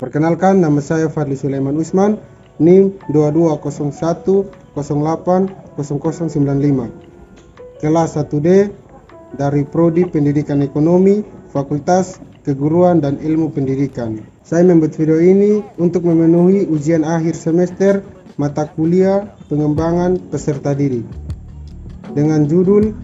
Perkenalkan, nama saya Fadli Sulaiman Usman, NIM 2201080095. Kelas 1D dari Prodi Pendidikan Ekonomi, Fakultas Keguruan dan Ilmu Pendidikan. Saya membuat video ini untuk memenuhi ujian akhir semester mata kuliah pengembangan peserta didik dengan judul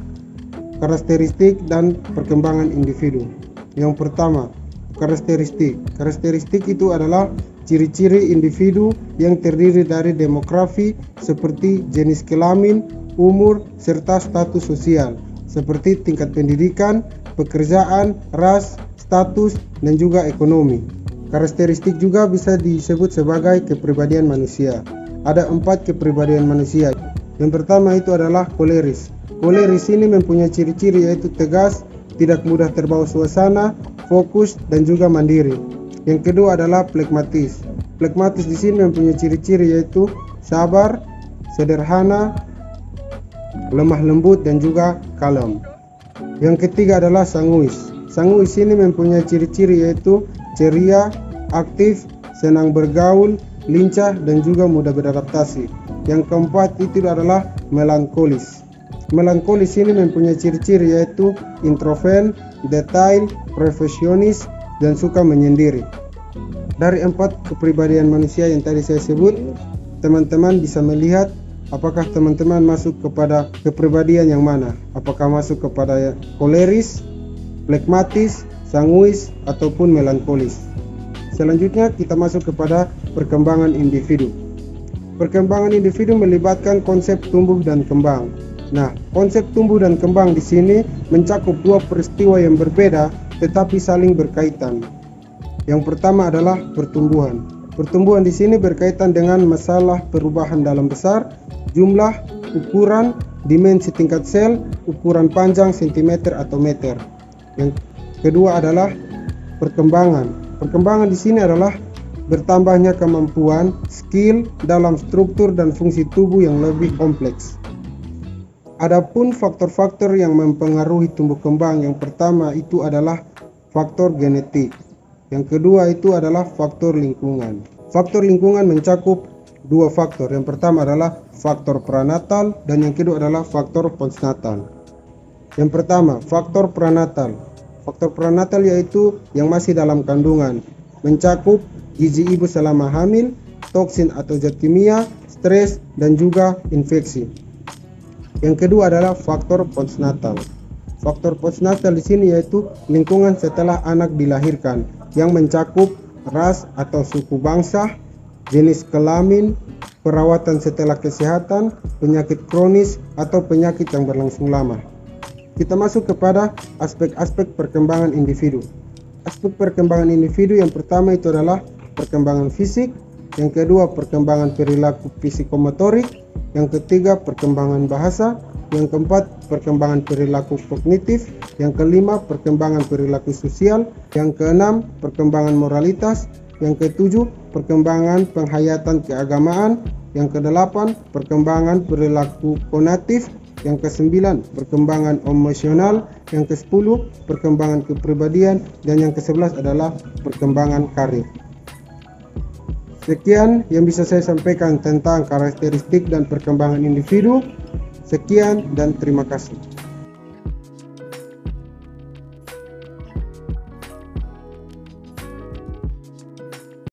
karakteristik dan perkembangan individu. Yang pertama, karakteristik itu adalah ciri-ciri individu yang terdiri dari demografi seperti jenis kelamin, umur, serta status sosial seperti tingkat pendidikan, pekerjaan, ras, status, dan juga ekonomi. Karakteristik juga bisa disebut sebagai kepribadian manusia. Ada 4 kepribadian manusia. Yang pertama itu adalah koleris. Koleris ini mempunyai ciri-ciri yaitu tegas, tidak mudah terbawa suasana, fokus, dan juga mandiri. Yang kedua adalah flegmatis. Flegmatis di sini mempunyai ciri-ciri yaitu sabar, sederhana, lemah lembut, dan juga kalem. Yang ketiga adalah sanguis. Sanguis ini mempunyai ciri-ciri yaitu ceria, aktif, senang bergaul, lincah, dan juga mudah beradaptasi. Yang keempat itu adalah melankolis. Melankolis ini mempunyai ciri-ciri yaitu introvert, detail, perfeksionis, dan suka menyendiri. Dari 4 kepribadian manusia yang tadi saya sebut, teman-teman bisa melihat apakah teman-teman masuk kepada kepribadian yang mana. Apakah masuk kepada koleris, flegmatis, sanguis, ataupun melankolis. Selanjutnya kita masuk kepada perkembangan individu. Perkembangan individu melibatkan konsep tumbuh dan kembang. Nah, konsep tumbuh dan kembang di sini mencakup 2 peristiwa yang berbeda tetapi saling berkaitan. Yang pertama adalah pertumbuhan. Pertumbuhan di sini berkaitan dengan masalah perubahan dalam besar, jumlah, ukuran, dimensi tingkat sel, ukuran panjang sentimeter atau meter. Yang kedua adalah perkembangan. Perkembangan di sini adalah bertambahnya kemampuan, skill dalam struktur dan fungsi tubuh yang lebih kompleks. Adapun faktor-faktor yang mempengaruhi tumbuh kembang, yang pertama itu adalah faktor genetik. Yang kedua itu adalah faktor lingkungan. Faktor lingkungan mencakup 2 faktor. Yang pertama adalah faktor pranatal dan yang kedua adalah faktor postnatal. Yang pertama, faktor pranatal. Faktor pranatal yaitu yang masih dalam kandungan, mencakup gizi ibu selama hamil, toksin atau zat kimia, stres, dan juga infeksi. Yang kedua adalah faktor postnatal. Faktor postnatal di sini yaitu lingkungan setelah anak dilahirkan, yang mencakup ras atau suku bangsa, jenis kelamin, perawatan setelah kesehatan, penyakit kronis, atau penyakit yang berlangsung lama. Kita masuk kepada aspek-aspek perkembangan individu. Aspek perkembangan individu yang pertama itu adalah perkembangan fisik, yang kedua perkembangan perilaku psikomotorik, yang ketiga perkembangan bahasa, yang keempat perkembangan perilaku kognitif, yang kelima perkembangan perilaku sosial, yang keenam perkembangan moralitas, yang ketujuh perkembangan penghayatan keagamaan, yang kedelapan perkembangan perilaku konatif, yang kesembilan perkembangan emosional, yang kesepuluh perkembangan kepribadian, dan yang kesebelas adalah perkembangan karir. Sekian yang bisa saya sampaikan tentang karakteristik dan perkembangan individu. Sekian dan terima kasih.